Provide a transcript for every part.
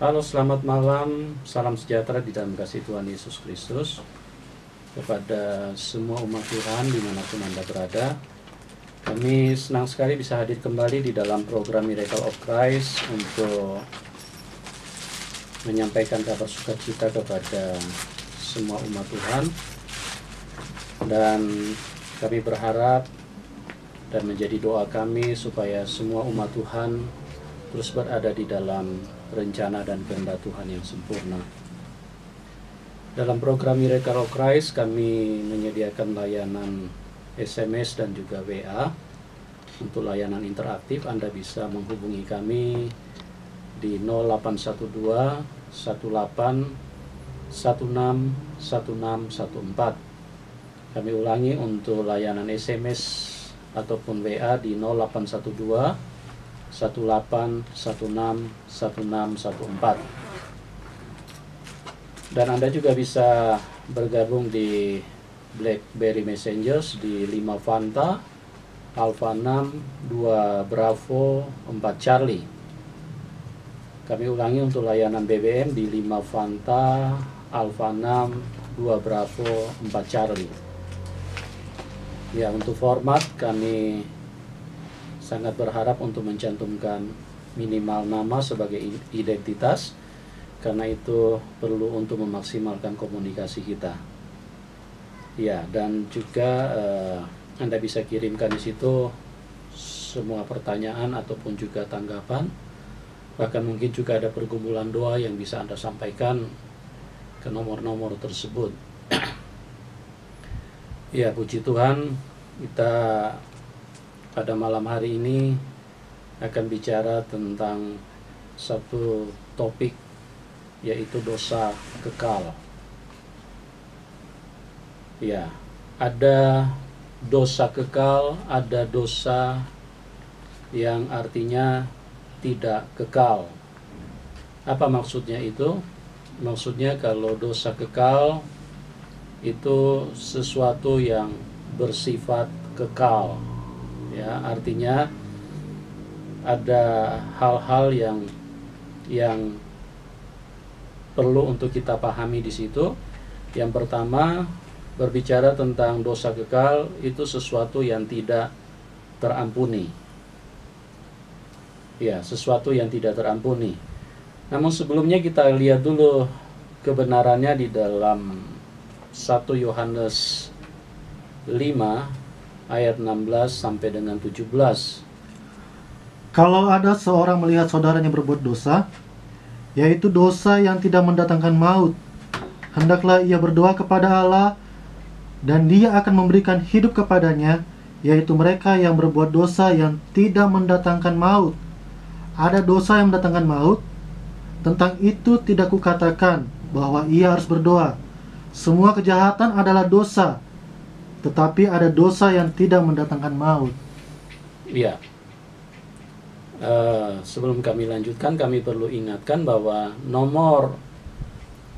Halo, selamat malam. Salam sejahtera di dalam kasih Tuhan Yesus Kristus kepada semua umat Tuhan dimanapun Anda berada. Kami senang sekali bisa hadir kembali di dalam program Miracle of Christ untuk menyampaikan kabar sukacita kepada semua umat Tuhan. Dan kami berharap dan menjadi doa kami supaya semua umat Tuhan terus berada di dalam rencana dan kehendak Tuhan yang sempurna. Dalam program Miracle of Christ kami menyediakan layanan SMS dan juga WA. Untuk layanan interaktif Anda bisa menghubungi kami di 0812 18 16 1614. Kami ulangi, untuk layanan SMS ataupun WA di 0812 18 16 1614. Dan Anda juga bisa bergabung di BlackBerry Messengers di 5 Fanta Alpha 6 2 Bravo 4 Charlie. Kami ulangi, untuk layanan BBM di 5 Fanta Alpha 6 2 Bravo 4 Charlie. Ya, untuk format kami sangat berharap untuk mencantumkan minimal nama sebagai identitas, karena itu perlu untuk memaksimalkan komunikasi kita. Ya, dan juga Anda bisa kirimkan di situ semua pertanyaan ataupun juga tanggapan. Bahkan mungkin juga ada pergumulan doa yang bisa Anda sampaikan ke nomor-nomor tersebut. Ya, puji Tuhan, kita pada malam hari ini akan bicara tentang satu topik, yaitu dosa kekal. Ya, ada dosa kekal, ada dosa yang artinya tidak kekal. Apa maksudnya itu? Maksudnya kalau dosa kekal itu sesuatu yang bersifat kekal. Ya, artinya ada hal-hal yang perlu untuk kita pahami di situ. Yang pertama, berbicara tentang dosa kekal itu sesuatu yang tidak terampuni. Ya, sesuatu yang tidak terampuni. Namun sebelumnya kita lihat dulu kebenarannya di dalam 1 Yohanes 5 ayat 16 sampai dengan 17. Kalau ada seorang melihat saudaranya berbuat dosa, yaitu dosa yang tidak mendatangkan maut, hendaklah ia berdoa kepada Allah, dan Dia akan memberikan hidup kepadanya, yaitu mereka yang berbuat dosa yang tidak mendatangkan maut. Ada dosa yang mendatangkan maut, tentang itu tidak kukatakan bahwa ia harus berdoa. Semua kejahatan adalah dosa, tetapi ada dosa yang tidak mendatangkan maut. Ya, sebelum kami lanjutkan, kami perlu ingatkan bahwa nomor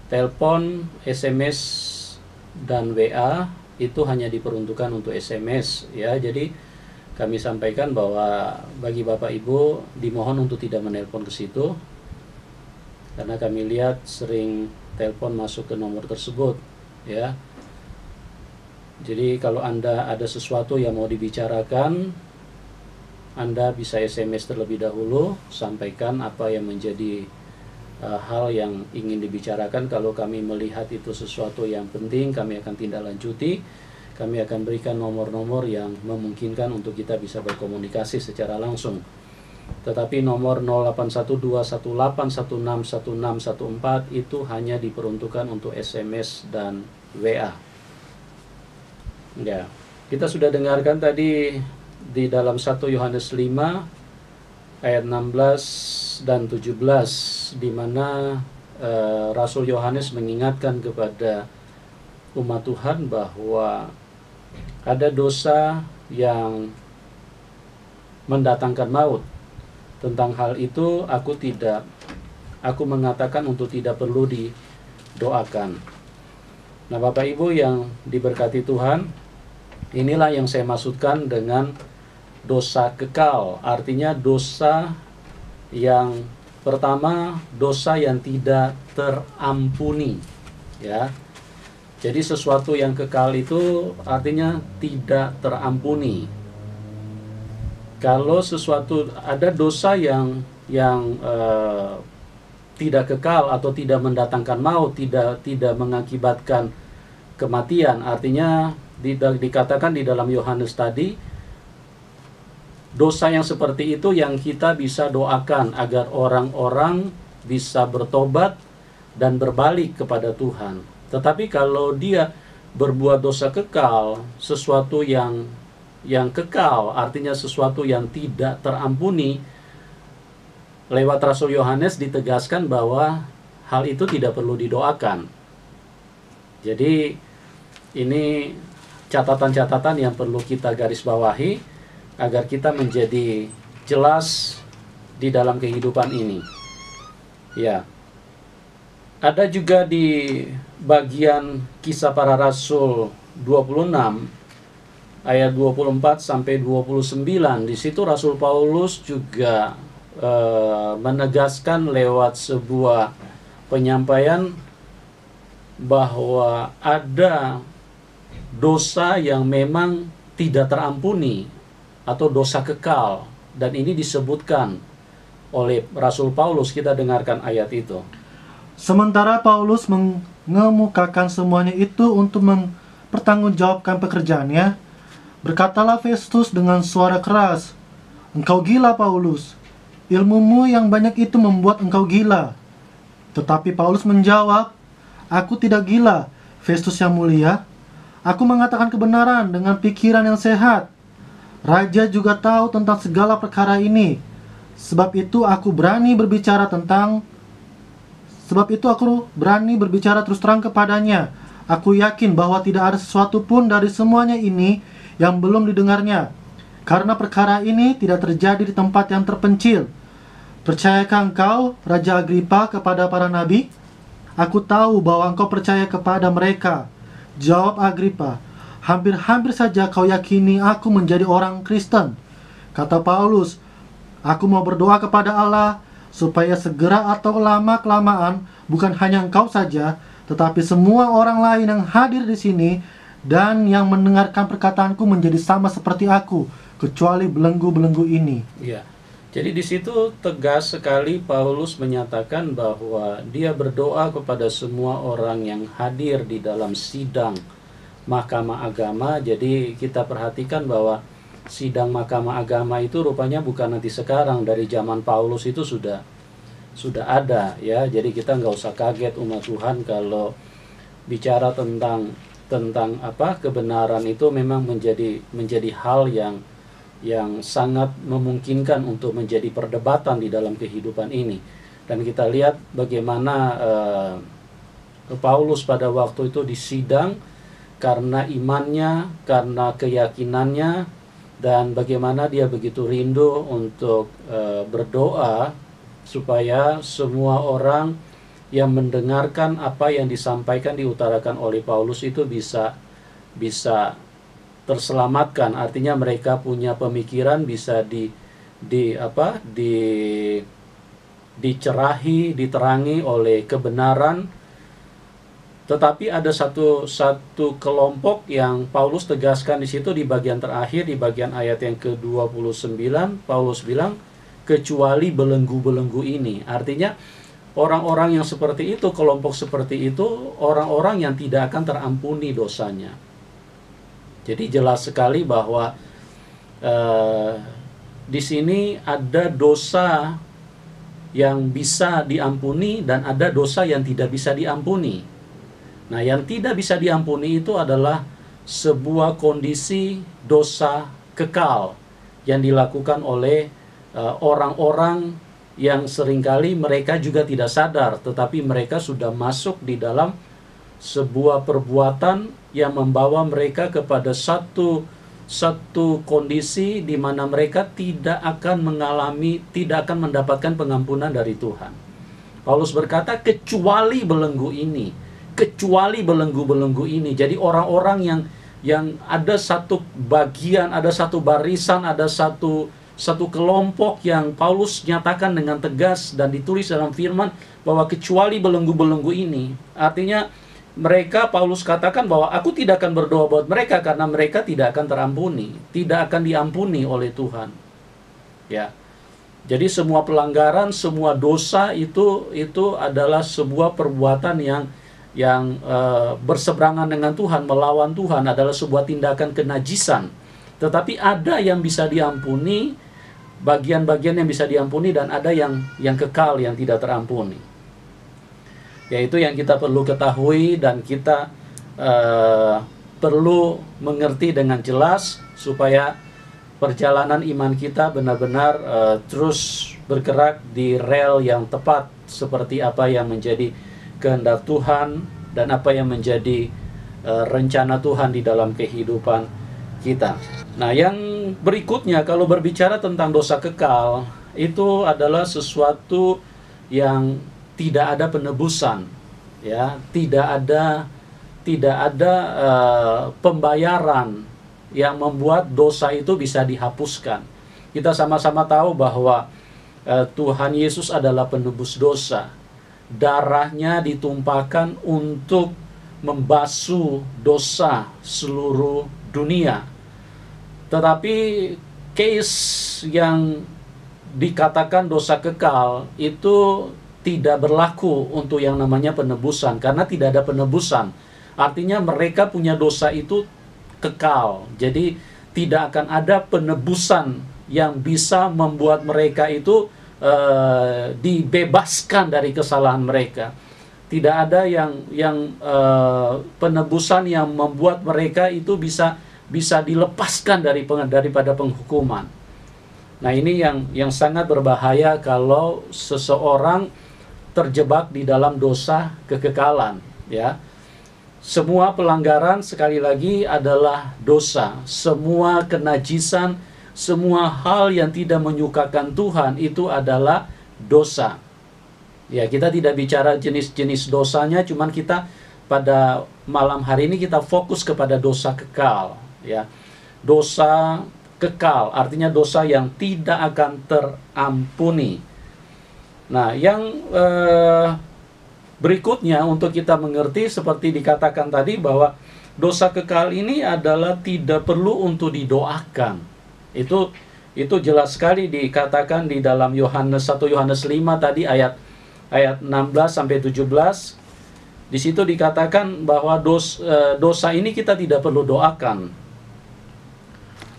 telepon, SMS, dan WA itu hanya diperuntukkan untuk SMS. Ya, jadi kami sampaikan bahwa bagi Bapak Ibu dimohon untuk tidak menelpon ke situ, karena kami lihat sering telepon masuk ke nomor tersebut. Ya, jadi kalau Anda ada sesuatu yang mau dibicarakan, Anda bisa SMS terlebih dahulu, sampaikan apa yang menjadi hal yang ingin dibicarakan. Kalau kami melihat itu sesuatu yang penting, kami akan tindak lanjuti. Kami akan berikan nomor-nomor yang memungkinkan untuk kita bisa berkomunikasi secara langsung. Tetapi nomor 081218161614 itu hanya diperuntukkan untuk SMS dan WA. Ya, kita sudah dengarkan tadi di dalam 1 Yohanes 5 ayat 16 dan 17, di mana Rasul Yohanes mengingatkan kepada umat Tuhan bahwa ada dosa yang mendatangkan maut. Tentang hal itu aku mengatakan untuk tidak perlu didoakan. Nah, Bapak Ibu yang diberkati Tuhan, inilah yang saya maksudkan dengan dosa kekal. Artinya dosa yang Pertama, dosa yang tidak terampuni, ya. Jadi sesuatu yang kekal itu artinya tidak terampuni. Kalau sesuatu ada dosa yang tidak kekal atau tidak mendatangkan maut, tidak mengakibatkan kematian, artinya dikatakan di dalam Yohanes tadi, dosa yang seperti itu yang kita bisa doakan agar orang-orang bisa bertobat dan berbalik kepada Tuhan. Tetapi kalau dia berbuat dosa kekal, sesuatu yang kekal, artinya sesuatu yang tidak terampuni, lewat Rasul Yohanes ditegaskan bahwa hal itu tidak perlu didoakan. Jadi ini catatan-catatan yang perlu kita garis bawahi agar kita menjadi jelas di dalam kehidupan ini. Ya. Ada juga di bagian Kisah Para Rasul 26 ayat 24 sampai 29. Di situ Rasul Paulus juga menegaskan lewat sebuah penyampaian bahwa ada dosa yang memang tidak terampuni atau dosa kekal, dan ini disebutkan oleh Rasul Paulus. Kita dengarkan ayat itu. Sementara Paulus mengemukakan semuanya itu untuk mempertanggungjawabkan pekerjaannya, berkatalah Festus dengan suara keras, "Engkau gila, Paulus. Ilmumu yang banyak itu membuat engkau gila." Tetapi Paulus menjawab, "Aku tidak gila, Festus yang mulia. Aku mengatakan kebenaran dengan pikiran yang sehat. Raja juga tahu tentang segala perkara ini. Sebab itu aku berani berbicara terus terang kepadanya. Aku yakin bahwa tidak ada sesuatu pun dari semuanya ini yang belum didengarnya. Karena perkara ini tidak terjadi di tempat yang terpencil. Percayakah engkau, Raja Agripa, kepada para nabi? Aku tahu bahwa engkau percaya kepada mereka." Jawab Agripa, "Hampir-hampir saja kau yakini aku menjadi orang Kristen." Kata Paulus, "Aku mau berdoa kepada Allah supaya segera atau lama-kelamaan bukan hanya engkau saja, tetapi semua orang lain yang hadir di sini dan yang mendengarkan perkataanku menjadi sama seperti aku, kecuali belenggu-belenggu ini." Ya. Jadi di situ tegas sekali Paulus menyatakan bahwa dia berdoa kepada semua orang yang hadir di dalam sidang Mahkamah Agama. Jadi kita perhatikan bahwa sidang Mahkamah Agama itu rupanya bukan nanti sekarang, dari zaman Paulus itu sudah ada, ya. Jadi kita nggak usah kaget umat Tuhan kalau bicara tentang kebenaran itu memang menjadi hal yang sangat memungkinkan untuk menjadi perdebatan di dalam kehidupan ini. Dan kita lihat bagaimana Paulus pada waktu itu disidang karena imannya, karena keyakinannya, dan bagaimana dia begitu rindu untuk berdoa supaya semua orang yang mendengarkan apa yang disampaikan, diutarakan oleh Paulus itu bisa terselamatkan. Artinya mereka punya pemikiran bisa dicerahi, diterangi oleh kebenaran. Tetapi ada satu kelompok yang Paulus tegaskan di situ di bagian terakhir, di bagian ayat yang ke-29, Paulus bilang, "Kecuali belenggu-belenggu ini." Artinya orang-orang yang seperti itu, kelompok seperti itu, orang-orang yang tidak akan terampuni dosanya. Jadi jelas sekali bahwa di sini ada dosa yang bisa diampuni dan ada dosa yang tidak bisa diampuni. Nah, yang tidak bisa diampuni itu adalah sebuah kondisi dosa kekal yang dilakukan oleh orang-orang yang seringkali mereka juga tidak sadar, tetapi mereka sudah masuk di dalam sebuah perbuatan yang membawa mereka kepada satu kondisi di mana mereka tidak akan mendapatkan pengampunan dari Tuhan. Paulus berkata, kecuali belenggu ini, kecuali belenggu-belenggu ini. Jadi orang-orang yang ada satu bagian, ada satu barisan, ada satu satu kelompok yang Paulus nyatakan dengan tegas dan ditulis dalam firman bahwa kecuali belenggu-belenggu ini. Artinya mereka, Paulus katakan bahwa aku tidak akan berdoa buat mereka karena mereka tidak akan terampuni, tidak akan diampuni oleh Tuhan. Ya. Jadi semua pelanggaran, semua dosa itu adalah sebuah perbuatan yang berseberangan dengan Tuhan, melawan Tuhan, adalah sebuah tindakan kenajisan. Tetapi ada yang bisa diampuni, bagian-bagian yang bisa diampuni, dan ada yang kekal, yang tidak terampuni. Yaitu yang kita perlu ketahui dan kita perlu mengerti dengan jelas supaya perjalanan iman kita benar-benar terus bergerak di rel yang tepat, seperti apa yang menjadi kehendak Tuhan dan apa yang menjadi rencana Tuhan di dalam kehidupan kita. Nah, yang berikutnya kalau berbicara tentang dosa kekal, itu adalah sesuatu yang tidak ada penebusan, ya, tidak ada pembayaran yang membuat dosa itu bisa dihapuskan. Kita sama-sama tahu bahwa Tuhan Yesus adalah penebus dosa. Darahnya ditumpahkan untuk membasuh dosa seluruh dunia. Tetapi case yang dikatakan dosa kekal itu tidak berlaku untuk yang namanya penebusan, karena tidak ada penebusan. Artinya mereka punya dosa itu kekal. Jadi tidak akan ada penebusan yang bisa membuat mereka itu dibebaskan dari kesalahan mereka. Tidak ada yang penebusan yang membuat mereka itu bisa dilepaskan daripada penghukuman. Nah, ini yang sangat berbahaya kalau seseorang terjebak di dalam dosa kekekalan, ya. Semua pelanggaran, sekali lagi, adalah dosa. Semua kenajisan, semua hal yang tidak menyukakan Tuhan itu adalah dosa. Ya, kita tidak bicara jenis-jenis dosanya, cuman kita pada malam hari ini kita fokus kepada dosa kekal, ya. Dosa kekal artinya dosa yang tidak akan terampuni. Nah, yang berikutnya untuk kita mengerti, seperti dikatakan tadi, bahwa dosa kekal ini adalah tidak perlu untuk didoakan. Itu jelas sekali dikatakan di dalam 1 Yohanes 5 tadi ayat 16 sampai 17. Di situ dikatakan bahwa dosa ini kita tidak perlu doakan.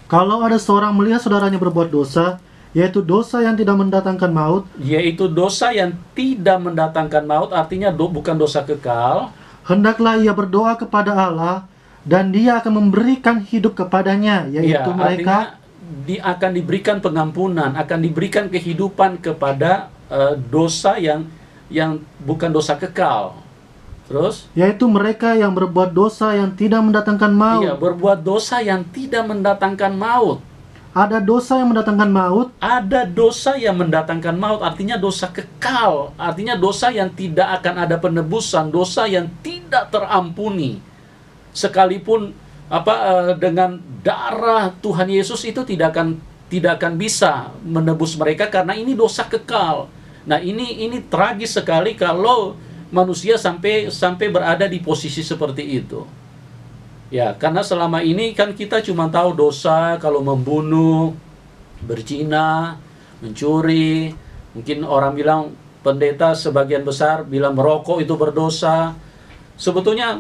Kalau ada seorang melihat saudaranya berbuat dosa, yaitu dosa yang tidak mendatangkan maut, Yaitu dosa yang tidak mendatangkan maut, artinya bukan dosa kekal. hendaklah ia berdoa kepada Allah, dan Dia akan memberikan hidup kepadanya, yaitu mereka akan diberikan pengampunan, akan diberikan kehidupan kepada dosa yang bukan dosa kekal. Terus? Yaitu mereka yang berbuat dosa yang tidak mendatangkan maut. Iya, berbuat dosa yang tidak mendatangkan maut. Ada dosa yang mendatangkan maut. Ada dosa yang mendatangkan maut, artinya dosa kekal, artinya dosa yang tidak akan ada penebusan, dosa yang tidak terampuni. Sekalipun dengan darah Tuhan Yesus itu tidak akan bisa menebus mereka, karena ini dosa kekal. Nah, ini tragis sekali kalau manusia sampai berada di posisi seperti itu. Ya, karena selama ini kan kita cuma tahu dosa kalau membunuh, berzina, mencuri. Mungkin orang bilang, pendeta sebagian besar bilang merokok itu berdosa. Sebetulnya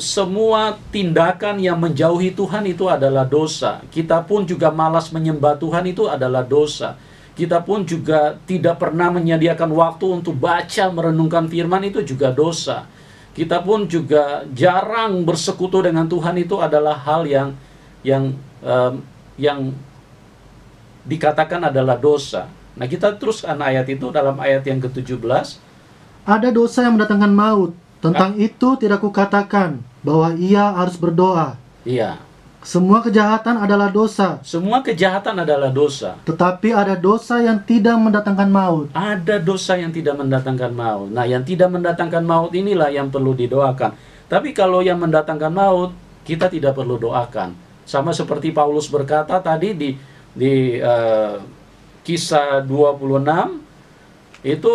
semua tindakan yang menjauhi Tuhan itu adalah dosa. Kita pun juga malas menyembah Tuhan itu adalah dosa. Kita pun juga tidak pernah menyediakan waktu untuk baca, merenungkan firman, itu juga dosa. Kita pun juga jarang bersekutu dengan Tuhan, itu adalah hal yang dikatakan adalah dosa. Nah, kita teruskan ayat itu dalam ayat yang ke-17. Ada dosa yang mendatangkan maut. Tentang itu tidak kukatakan bahwa ia harus berdoa. Iya. Semua kejahatan adalah dosa. Semua kejahatan adalah dosa. Tetapi ada dosa yang tidak mendatangkan maut. Ada dosa yang tidak mendatangkan maut. Nah, yang tidak mendatangkan maut inilah yang perlu didoakan. Tapi kalau yang mendatangkan maut, kita tidak perlu doakan. Sama seperti Paulus berkata tadi di Di Kisah 26 itu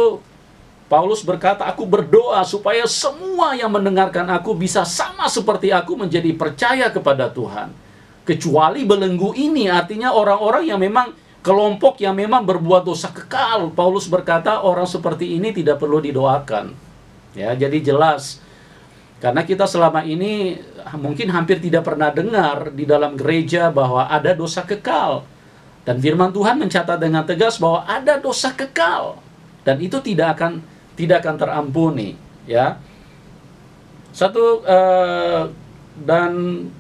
Paulus berkata, aku berdoa supaya semua yang mendengarkan aku bisa sama seperti aku menjadi percaya kepada Tuhan. Kecuali belenggu ini, artinya orang-orang yang memang kelompok yang memang berbuat dosa kekal. Paulus berkata orang seperti ini tidak perlu didoakan. Ya, jadi jelas. Karena kita selama ini mungkin hampir tidak pernah dengar di dalam gereja bahwa ada dosa kekal. Dan firman Tuhan mencatat dengan tegas bahwa ada dosa kekal. Dan itu tidak akan terampuni, ya. Dan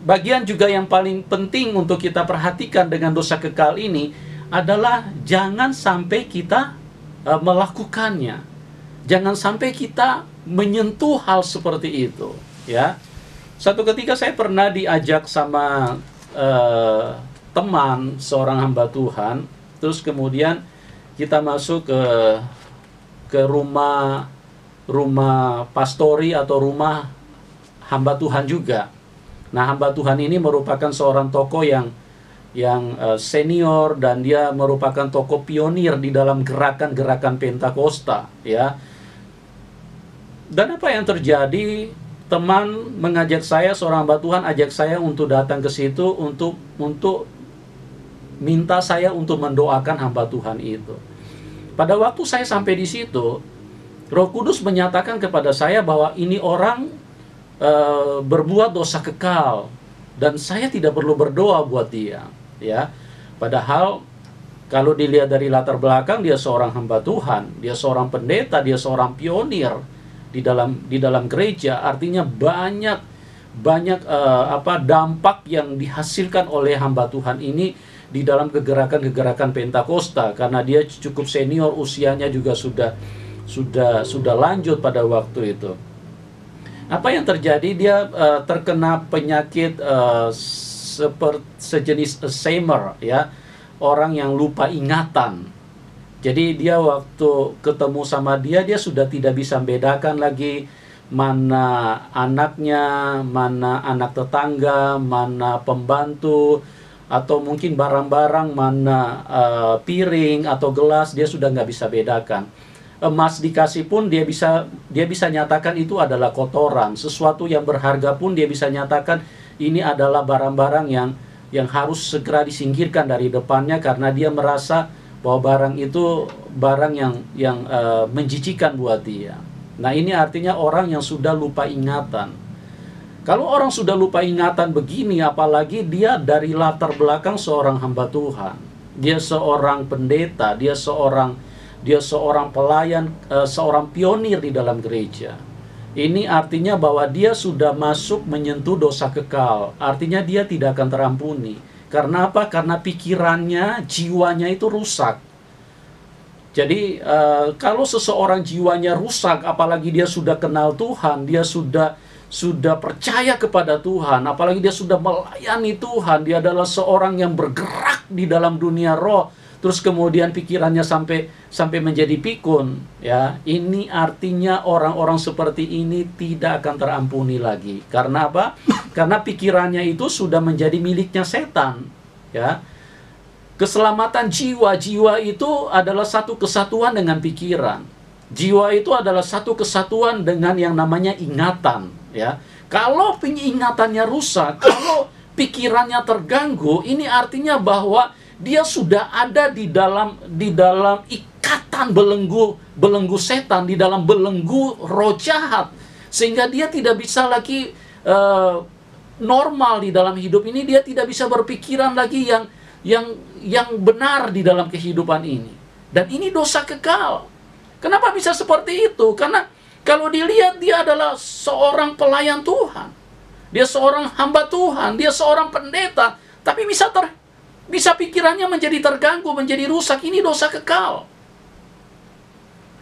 bagian juga yang paling penting untuk kita perhatikan dengan dosa kekal ini adalah jangan sampai kita melakukannya. Jangan sampai kita menyentuh hal seperti itu, ya. Satu ketika saya pernah diajak sama teman seorang hamba Tuhan, terus kemudian kita masuk ke rumah pastori atau rumah hamba Tuhan juga. Nah, hamba Tuhan ini merupakan seorang tokoh yang senior, dan dia merupakan tokoh pionir di dalam gerakan-gerakan Pentakosta, ya. Dan apa yang terjadi? Teman mengajak saya, seorang hamba Tuhan ajak saya untuk datang ke situ untuk minta saya untuk mendoakan hamba Tuhan itu. Pada waktu saya sampai di situ, Roh Kudus menyatakan kepada saya bahwa ini orang berbuat dosa kekal dan saya tidak perlu berdoa buat dia, ya. Padahal kalau dilihat dari latar belakang, dia seorang hamba Tuhan, dia seorang pendeta, dia seorang pionir di dalam gereja. Artinya banyak dampak yang dihasilkan oleh hamba Tuhan ini di dalam kegerakan Pentakosta, karena dia cukup senior, usianya juga sudah lanjut pada waktu itu. Apa yang terjadi? Dia terkena penyakit sejenis Alzheimer, ya, orang yang lupa ingatan. Jadi dia waktu ketemu sama dia sudah tidak bisa membedakan lagi mana anaknya, mana anak tetangga, mana pembantu, atau mungkin barang-barang, mana piring atau gelas, dia sudah nggak bisa bedakan. Emas dikasih pun dia bisa nyatakan itu adalah kotoran. Sesuatu yang berharga pun dia bisa nyatakan ini adalah barang-barang yang harus segera disingkirkan dari depannya, karena dia merasa bahwa barang itu barang yang menjijikan buat dia. Nah, ini artinya orang yang sudah lupa ingatan. Kalau orang sudah lupa ingatan begini, apalagi dia dari latar belakang seorang hamba Tuhan, dia seorang pendeta, dia seorang pelayan, seorang pionir di dalam gereja. Ini artinya bahwa dia sudah masuk menyentuh dosa kekal. Artinya dia tidak akan terampuni. Karena apa? Karena pikirannya, jiwanya itu rusak. Jadi kalau seseorang jiwanya rusak, apalagi dia sudah kenal Tuhan, dia sudah percaya kepada Tuhan, apalagi dia sudah melayani Tuhan, dia adalah seorang yang bergerak di dalam dunia roh, terus kemudian pikirannya sampai menjadi pikun, ya. Ini artinya orang-orang seperti ini tidak akan terampuni lagi. Karena apa? Karena pikirannya itu sudah menjadi miliknya setan, ya. Keselamatan jiwa itu adalah satu kesatuan dengan pikiran. Jiwa itu adalah satu kesatuan dengan yang namanya ingatan, ya. Kalau ingatannya rusak, kalau pikirannya terganggu, ini artinya bahwa dia sudah ada di dalam ikatan belenggu setan, di dalam belenggu roh jahat, sehingga dia tidak bisa lagi normal di dalam hidup ini. Dia tidak bisa berpikiran lagi yang benar di dalam kehidupan ini. Dan ini dosa kekal. Kenapa bisa seperti itu? Karena kalau dilihat, dia adalah seorang pelayan Tuhan, dia seorang hamba Tuhan, dia seorang pendeta, tapi bisa pikirannya menjadi terganggu, menjadi rusak. Ini dosa kekal.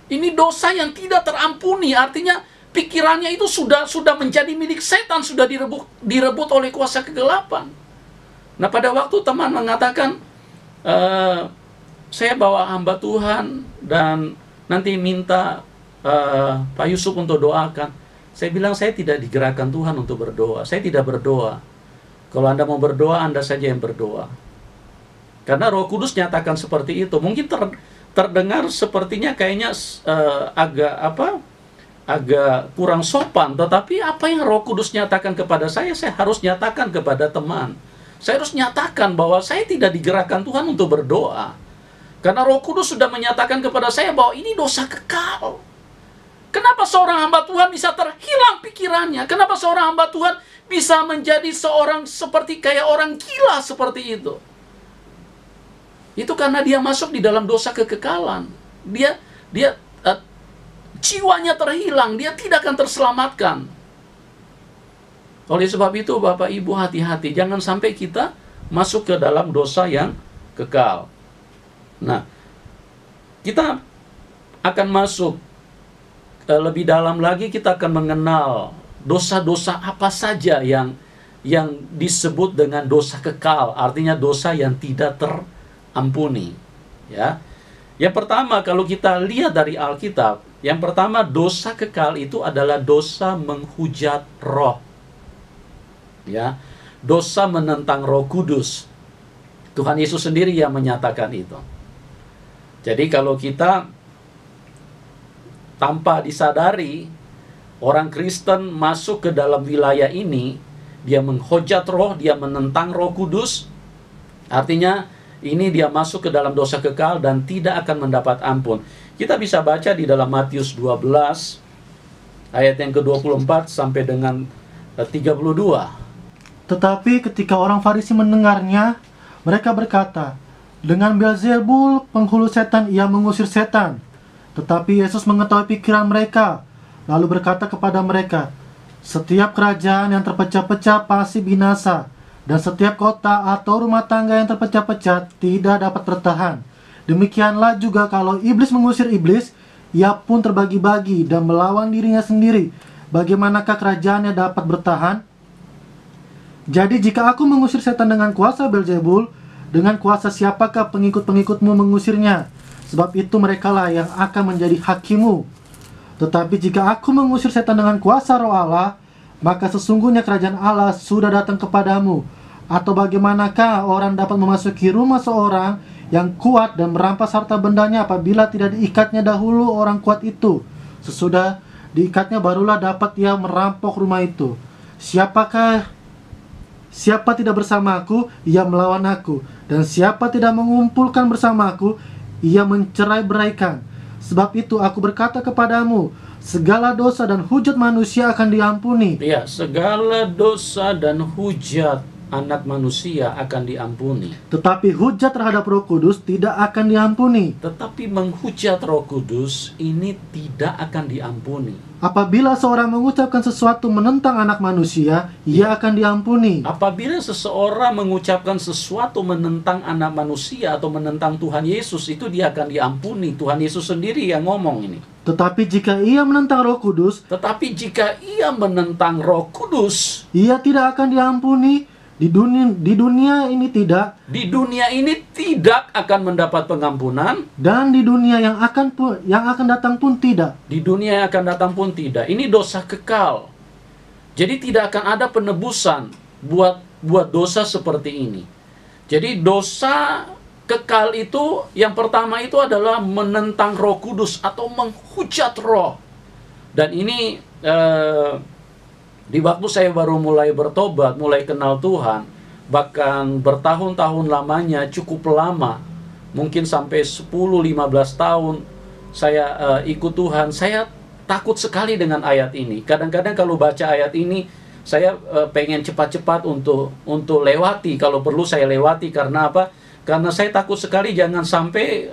Ini dosa yang tidak terampuni. Artinya pikirannya itu sudah menjadi milik setan, sudah direbut oleh kuasa kegelapan. Nah, pada waktu teman mengatakan, saya bawa hamba Tuhan dan nanti minta Pak Yusuf untuk doakan. Saya bilang, saya tidak digerakkan Tuhan untuk berdoa. Saya tidak berdoa. Kalau Anda mau berdoa, Anda saja yang berdoa. Karena Roh Kudus nyatakan seperti itu. Mungkin terdengar sepertinya kayaknya agak kurang sopan, tetapi apa yang Roh Kudus nyatakan kepada saya harus nyatakan kepada teman. Saya harus nyatakan bahwa saya tidak digerakkan Tuhan untuk berdoa. Karena Roh Kudus sudah menyatakan kepada saya bahwa ini dosa kekal. Kenapa seorang hamba Tuhan bisa terhilang pikirannya? Kenapa seorang hamba Tuhan bisa menjadi seorang seperti kayak orang gila seperti itu? Itu karena dia masuk di dalam dosa kekekalan. Dia jiwanya terhilang, dia tidak akan terselamatkan. Oleh sebab itu, Bapak Ibu, hati-hati, jangan sampai kita masuk ke dalam dosa yang kekal. Nah, kita akan masuk lebih dalam lagi, kita akan mengenal dosa-dosa apa saja yang disebut dengan dosa kekal, artinya dosa yang tidak terampuni. Ya, yang pertama, kalau kita lihat dari Alkitab, yang pertama, dosa kekal itu adalah dosa menghujat roh. Ya, dosa menentang Roh Kudus. Tuhan Yesus sendiri yang menyatakan itu. Jadi kalau kita tanpa disadari, orang Kristen masuk ke dalam wilayah ini, dia menghujat roh, dia menentang Roh Kudus, artinya ini dia masuk ke dalam dosa kekal dan tidak akan mendapat ampun. Kita bisa baca di dalam Matius 12 ayat yang ke-24 sampai dengan 32. Tetapi ketika orang Farisi mendengarnya, mereka berkata, dengan Beelzebul, penghulu setan, ia mengusir setan. Tetapi Yesus mengetahui pikiran mereka, lalu berkata kepada mereka, setiap kerajaan yang terpecah-pecah pasti binasa, dan setiap kota atau rumah tangga yang terpecah-pecah tidak dapat bertahan. Demikianlah juga kalau iblis mengusir iblis, ia pun terbagi-bagi dan melawan dirinya sendiri. Bagaimanakah kerajaannya dapat bertahan? Jadi jika aku mengusir setan dengan kuasa Beelzebul, dengan kuasa siapakah pengikut-pengikutmu mengusirnya? Sebab itu merekalah yang akan menjadi hakimu. Tetapi jika aku mengusir setan dengan kuasa Roh Allah, maka sesungguhnya kerajaan Allah sudah datang kepadamu. Atau bagaimanakah orang dapat memasuki rumah seorang yang kuat dan merampas harta bendanya apabila tidak diikatnya dahulu orang kuat itu? Sesudah diikatnya barulah dapat ia merampok rumah itu. Siapa tidak bersamaku, ia melawan aku. Dan siapa tidak mengumpulkan bersamaku, ia mencerai-beraikan. Sebab itu aku berkata kepadamu, segala dosa dan hujat manusia akan diampuni. Ya, segala dosa dan hujat anak manusia akan diampuni. Tetapi hujat terhadap Roh Kudus tidak akan diampuni. Tetapi menghujat Roh Kudus ini tidak akan diampuni. Apabila seorang mengucapkan sesuatu menentang anak manusia, ia akan diampuni. Apabila seseorang mengucapkan sesuatu menentang anak manusia atau menentang Tuhan Yesus, itu dia akan diampuni. Tuhan Yesus sendiri yang ngomong ini. Tetapi jika ia menentang Roh Kudus, ia tidak akan diampuni. Di dunia ini tidak. Di dunia ini tidak akan mendapat pengampunan. Dan di dunia yang akan datang pun tidak. Di dunia yang akan datang pun tidak. Ini dosa kekal. Jadi tidak akan ada penebusan buat dosa seperti ini. Jadi dosa kekal itu, yang pertama itu adalah menentang Roh Kudus atau menghujat roh. Dan ini di waktu saya baru mulai bertobat, mulai kenal Tuhan, bahkan bertahun-tahun lamanya, cukup lama, mungkin sampai 10-15 tahun saya ikut Tuhan, saya takut sekali dengan ayat ini. Kadang-kadang kalau baca ayat ini, saya pengen cepat-cepat untuk lewati, kalau perlu saya lewati. Karena apa? Karena saya takut sekali jangan sampai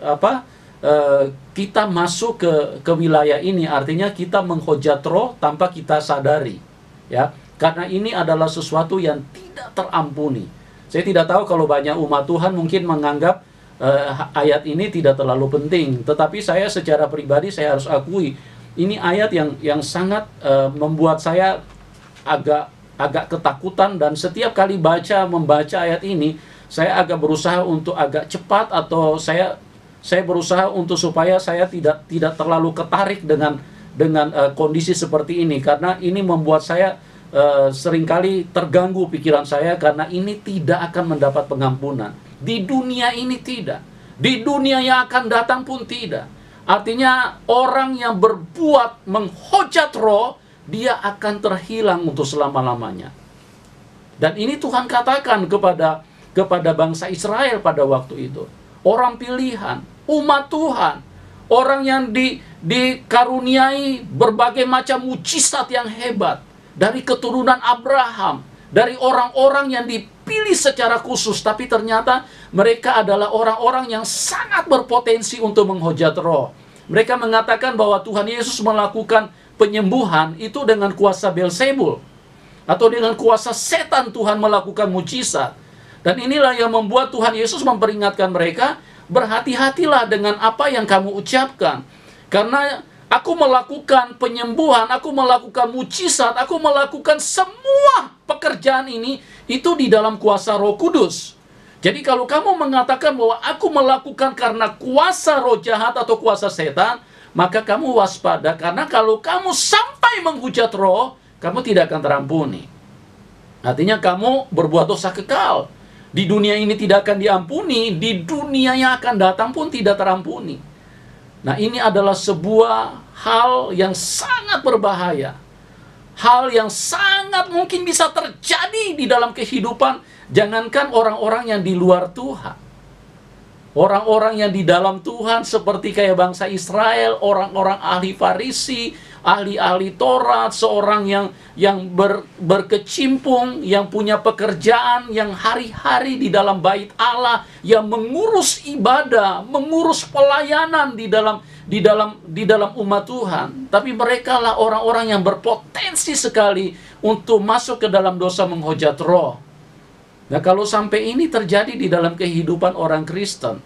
kita masuk ke wilayah ini, artinya kita menghujat roh tanpa kita sadari. Ya, karena ini adalah sesuatu yang tidak terampuni. Saya tidak tahu kalau banyak umat Tuhan mungkin menganggap ayat ini tidak terlalu penting. Tetapi saya secara pribadi saya harus akui, ini ayat yang sangat membuat saya agak ketakutan. Dan setiap kali membaca ayat ini, saya agak berusaha untuk agak cepat, atau saya berusaha untuk supaya saya tidak terlalu ketarik dengan kondisi seperti ini, karena ini membuat saya seringkali terganggu pikiran saya, karena ini tidak akan mendapat pengampunan. Di dunia ini tidak. Di dunia yang akan datang pun tidak. Artinya orang yang berbuat menghujat roh, dia akan terhilang untuk selama-lamanya. Dan ini Tuhan katakan kepada bangsa Israel pada waktu itu. Orang pilihan, umat Tuhan, orang yang dikaruniai berbagai macam mujizat yang hebat dari keturunan Abraham, dari orang-orang yang dipilih secara khusus, tapi ternyata mereka adalah orang-orang yang sangat berpotensi untuk menghujat roh. Mereka mengatakan bahwa Tuhan Yesus melakukan penyembuhan itu dengan kuasa Beelzebul, atau dengan kuasa setan Tuhan melakukan mujizat. Dan inilah yang membuat Tuhan Yesus memperingatkan mereka, berhati-hatilah dengan apa yang kamu ucapkan. Karena aku melakukan penyembuhan, aku melakukan mujizat, aku melakukan semua pekerjaan ini, itu di dalam kuasa Roh Kudus. Jadi kalau kamu mengatakan bahwa aku melakukan karena kuasa roh jahat atau kuasa setan, maka kamu waspada. Karena kalau kamu sampai menghujat roh, kamu tidak akan terampuni. Artinya kamu berbuat dosa kekal. Di dunia ini tidak akan diampuni, di dunia yang akan datang pun tidak terampuni. Nah, ini adalah sebuah hal yang sangat berbahaya. Hal yang sangat mungkin bisa terjadi di dalam kehidupan, jangankan orang-orang yang di luar Tuhan. Orang-orang yang di dalam Tuhan seperti kayak bangsa Israel, orang-orang ahli Farisi, ahli-ahli Taurat, seorang yang berkecimpung, yang punya pekerjaan, yang hari-hari di dalam bait Allah, yang mengurus ibadah, mengurus pelayanan di dalam umat Tuhan. Tapi mereka lah orang-orang yang berpotensi sekali untuk masuk ke dalam dosa menghujat roh. Nah, kalau sampai ini terjadi di dalam kehidupan orang Kristen,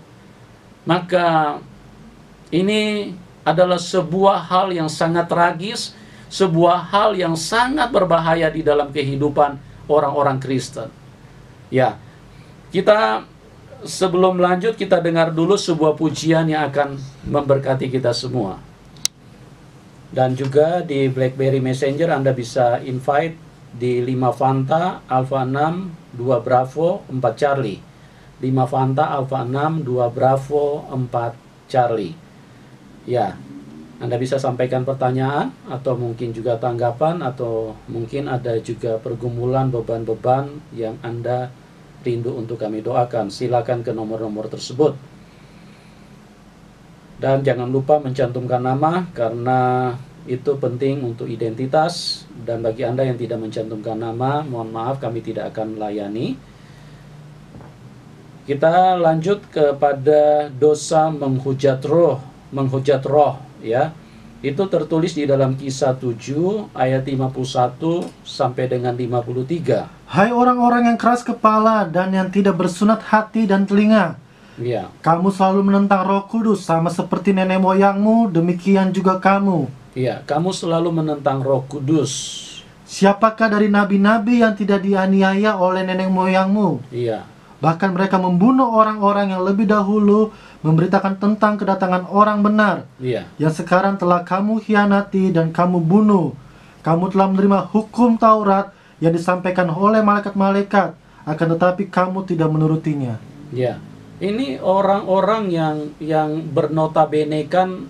maka ini adalah sebuah hal yang sangat tragis, sebuah hal yang sangat berbahaya di dalam kehidupan orang-orang Kristen. Ya, kita sebelum lanjut, kita dengar dulu sebuah pujian yang akan memberkati kita semua. Dan juga di BlackBerry Messenger Anda bisa invite di 5 Fanta, Alpha 6, 2 Bravo, 4 Charlie. 5 Fanta, Alpha 6, 2 Bravo, 4 Charlie. Ya, Anda bisa sampaikan pertanyaan, atau mungkin juga tanggapan, atau mungkin ada juga pergumulan, beban-beban yang Anda rindu untuk kami doakan. Silakan ke nomor-nomor tersebut. Dan jangan lupa mencantumkan nama, karena itu penting untuk identitas. Dan bagi Anda yang tidak mencantumkan nama, mohon maaf, kami tidak akan melayani. Kita lanjut kepada dosa menghujat roh, ya. Itu tertulis di dalam Kisah 7 ayat 51 sampai dengan 53. Hai orang-orang yang keras kepala dan yang tidak bersunat hati dan telinga, Ya. kamu selalu menentang Roh Kudus, sama seperti nenek moyangmu, demikian juga kamu. Ya, kamu selalu menentang Roh Kudus. Siapakah dari nabi-nabi yang tidak dianiaya oleh nenek moyangmu? Iya. Bahkan mereka membunuh orang-orang yang lebih dahulu memberitakan tentang kedatangan orang benar, Iya. yang sekarang telah kamu hianati dan kamu bunuh. Kamu telah menerima hukum Taurat yang disampaikan oleh malaikat-malaikat, akan tetapi kamu tidak menurutinya. Ya. Ini orang-orang yang bernotabene kan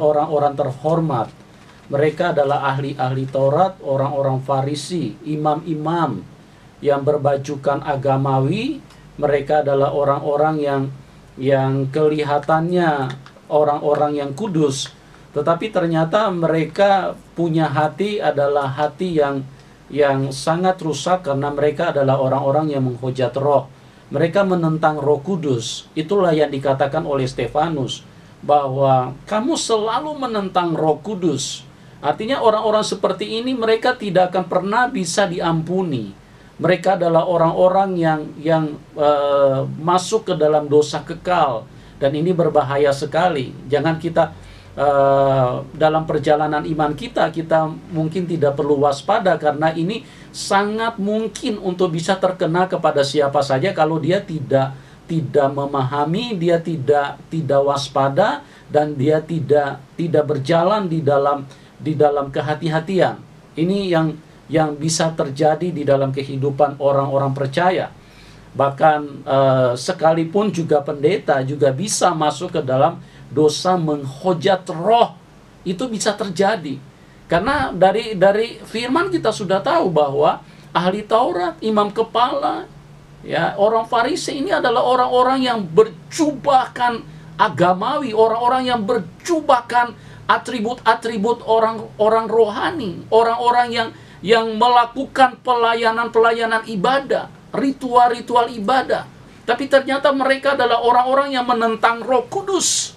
orang-orang terhormat. Mereka adalah ahli-ahli Taurat, orang-orang Farisi, imam-imam yang berbajukan agamawi. Mereka adalah orang-orang yang kelihatannya orang-orang yang kudus, tetapi ternyata mereka punya hati adalah hati yang sangat rusak, karena mereka adalah orang-orang yang menghujat roh. Mereka menentang Roh Kudus. Itulah yang dikatakan oleh Stefanus, bahwa kamu selalu menentang Roh Kudus. Artinya orang-orang seperti ini mereka tidak akan pernah bisa diampuni. Mereka adalah orang-orang yang masuk ke dalam dosa kekal, dan ini berbahaya sekali. Jangan kita dalam perjalanan iman kita mungkin tidak perlu waspada, karena ini sangat mungkin untuk bisa terkena kepada siapa saja kalau dia tidak memahami, dia tidak waspada, dan dia tidak berjalan di dalam kehati-hatian. Ini yang bisa terjadi di dalam kehidupan orang-orang percaya. Bahkan sekalipun juga pendeta juga bisa masuk ke dalam dosa menghujat roh. Itu bisa terjadi. Karena dari firman kita sudah tahu bahwa ahli Taurat, imam kepala, ya, orang Farisi ini adalah orang-orang yang berjubahkan agamawi, orang-orang yang berjubahkan atribut-atribut orang-orang rohani, orang-orang yang melakukan pelayanan-pelayanan ibadah, ritual-ritual ibadah. Tapi ternyata mereka adalah orang-orang yang menentang Roh Kudus.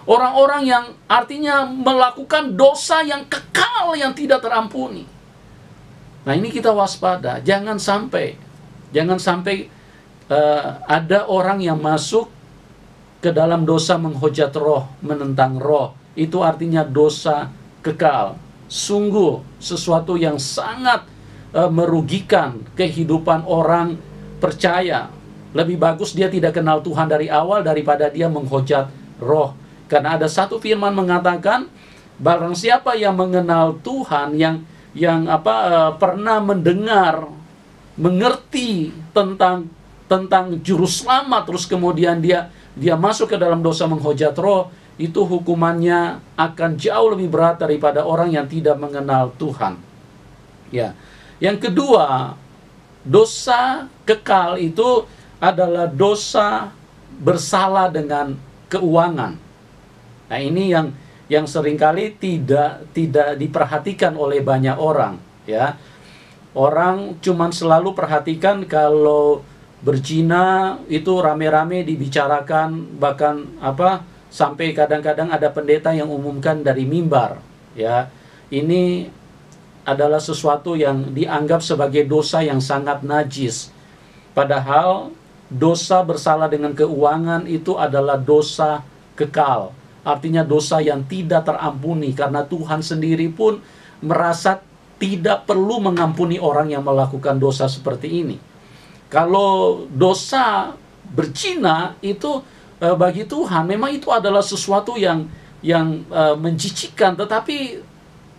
Orang-orang yang artinya melakukan dosa yang kekal, yang tidak terampuni. Nah, ini kita waspada. Jangan sampai ada orang yang masuk ke dalam dosa menghujat roh, menentang roh. Itu artinya dosa kekal. Sungguh sesuatu yang sangat merugikan kehidupan orang percaya. Lebih bagus dia tidak kenal Tuhan dari awal daripada dia menghujat roh. Karena ada satu firman mengatakan, barang siapa yang mengenal Tuhan, yang pernah mendengar, mengerti tentang juru selamat, terus kemudian dia masuk ke dalam dosa menghujat roh, itu hukumannya akan jauh lebih berat daripada orang yang tidak mengenal Tuhan. Ya. Yang kedua, dosa kekal itu adalah dosa bersalah dengan keuangan. Nah, ini yang seringkali tidak diperhatikan oleh banyak orang, ya. Orang cuman selalu perhatikan kalau berzina itu rame-rame dibicarakan, bahkan sampai kadang-kadang ada pendeta yang umumkan dari mimbar, ya. Ini adalah sesuatu yang dianggap sebagai dosa yang sangat najis. Padahal dosa bersalah dengan keuangan itu adalah dosa kekal. Artinya dosa yang tidak terampuni, karena Tuhan sendiri pun merasa tidak perlu mengampuni orang yang melakukan dosa seperti ini. Kalau dosa berzina itu bagi Tuhan memang itu adalah sesuatu yang menjijikkan, tetapi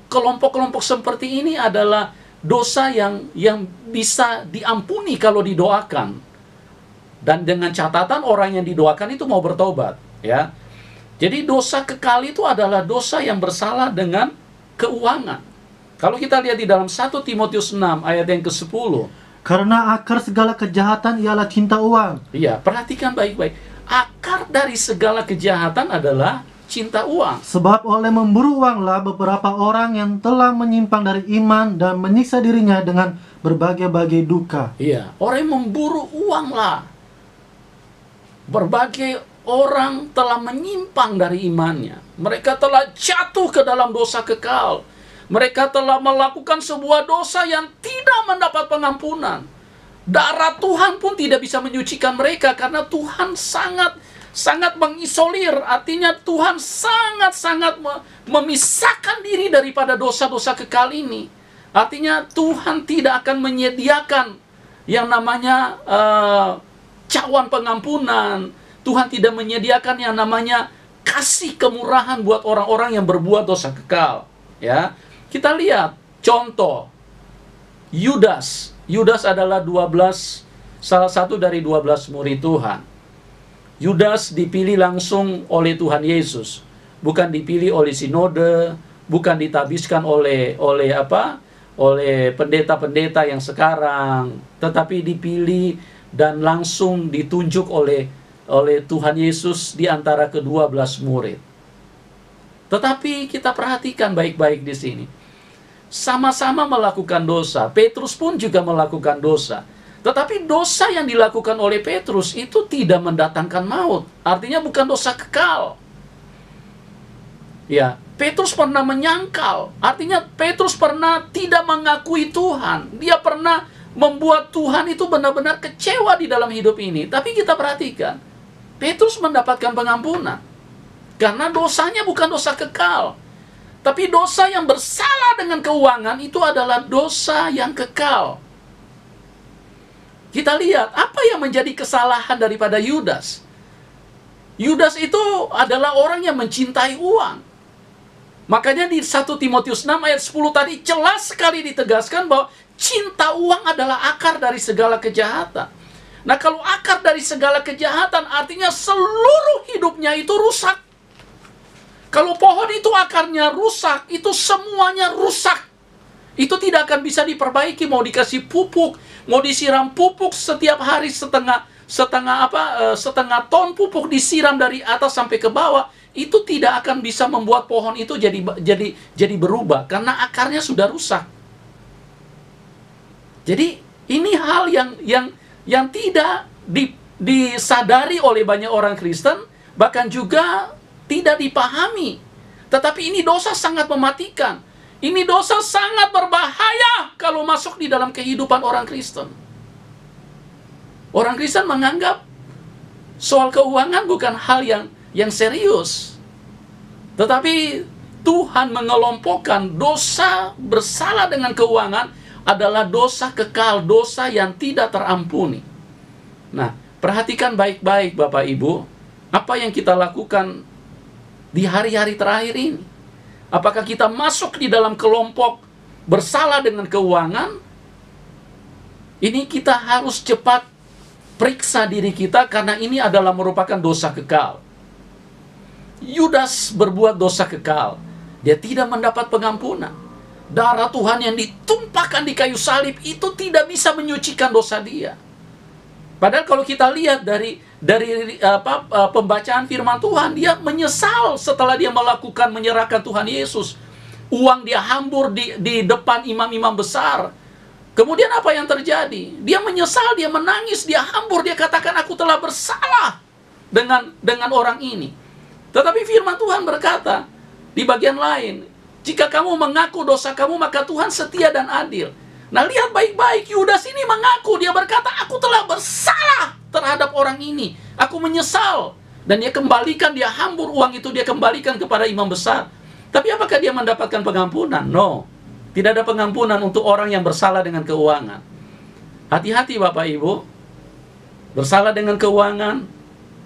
kelompok-kelompok seperti ini adalah dosa yang bisa diampuni kalau didoakan. Dan dengan catatan orang yang didoakan itu mau bertobat, ya. Jadi dosa kekal itu adalah dosa yang bersalah dengan keuangan. Kalau kita lihat di dalam 1 Timotius 6 ayat yang ke-10. Karena akar segala kejahatan ialah cinta uang. Iya, perhatikan baik-baik. Akar dari segala kejahatan adalah cinta uang. Sebab oleh memburu uanglah beberapa orang yang telah menyimpang dari iman dan menyiksa dirinya dengan berbagai-bagai duka. Iya, orang yang memburu uanglah. Berbagai orang telah menyimpang dari imannya. Mereka telah jatuh ke dalam dosa kekal. Mereka telah melakukan sebuah dosa yang tidak mendapat pengampunan. Darah Tuhan pun tidak bisa menyucikan mereka, karena Tuhan sangat mengisolir. Artinya Tuhan sangat memisahkan diri daripada dosa-dosa kekal ini. Artinya Tuhan tidak akan menyediakan yang namanya cawan pengampunan. Tuhan tidak menyediakan yang namanya kasih kemurahan buat orang-orang yang berbuat dosa kekal, ya. Kita lihat contoh Yudas. Yudas adalah salah satu dari 12 murid Tuhan. Yudas dipilih langsung oleh Tuhan Yesus, bukan dipilih oleh sinode, bukan ditabiskan oleh pendeta-pendeta yang sekarang, tetapi dipilih dan langsung ditunjuk oleh Tuhan Yesus di antara ke-12 murid. Tetapi kita perhatikan baik-baik di sini. Sama-sama melakukan dosa. Petrus pun juga melakukan dosa. Tetapi dosa yang dilakukan oleh Petrus itu tidak mendatangkan maut. Artinya bukan dosa kekal. Ya, Petrus pernah menyangkal. Artinya Petrus pernah tidak mengakui Tuhan. Dia pernah membuat Tuhan itu benar-benar kecewa di dalam hidup ini. Tapi kita perhatikan, Petrus mendapatkan pengampunan. Karena dosanya bukan dosa kekal. Tapi dosa yang bersalah dengan keuangan itu adalah dosa yang kekal. Kita lihat apa yang menjadi kesalahan daripada Yudas. Yudas itu adalah orang yang mencintai uang. Makanya di 1 Timotius 6 ayat 10 tadi jelas sekali ditegaskan bahwa cinta uang adalah akar dari segala kejahatan. Nah, kalau akar dari segala kejahatan artinya seluruh hidupnya itu rusak. Kalau pohon itu akarnya rusak, itu semuanya rusak. Itu tidak akan bisa diperbaiki. Mau dikasih pupuk, mau disiram pupuk setiap hari setengah ton pupuk disiram dari atas sampai ke bawah, itu tidak akan bisa membuat pohon itu jadi berubah karena akarnya sudah rusak. Jadi ini hal yang tidak disadari oleh banyak orang Kristen, bahkan juga tidak dipahami. Tetapi ini dosa sangat mematikan. Ini dosa sangat berbahaya kalau masuk di dalam kehidupan orang Kristen. Orang Kristen menganggap soal keuangan bukan hal yang serius. Tetapi Tuhan mengelompokkan dosa bersalah dengan keuangan adalah dosa kekal, dosa yang tidak terampuni. Nah, perhatikan baik-baik Bapak Ibu, apa yang kita lakukan di hari-hari terakhir ini. Apakah kita masuk di dalam kelompok bersalah dengan keuangan? Ini kita harus cepat periksa diri kita karena ini adalah merupakan dosa kekal. Yudas berbuat dosa kekal. Dia tidak mendapat pengampunan. Darah Tuhan yang ditumpahkan di kayu salib itu tidak bisa menyucikan dosa dia. Padahal kalau kita lihat dari pembacaan firman Tuhan, dia menyesal setelah dia menyerahkan Tuhan Yesus. Uang dia hambur di depan imam-imam besar. Kemudian apa yang terjadi? Dia menyesal, dia menangis, dia hambur, dia katakan aku telah bersalah dengan orang ini. Tetapi firman Tuhan berkata di bagian lain, jika kamu mengaku dosa kamu, maka Tuhan setia dan adil. Nah, lihat baik-baik, Yudas ini mengaku, dia berkata, aku telah bersalah terhadap orang ini. Aku menyesal. Dan dia kembalikan, dia hambur uang itu, dia kembalikan kepada imam besar. Tapi apakah dia mendapatkan pengampunan? No. Tidak ada pengampunan untuk orang yang bersalah dengan keuangan. Hati-hati Bapak Ibu. Bersalah dengan keuangan,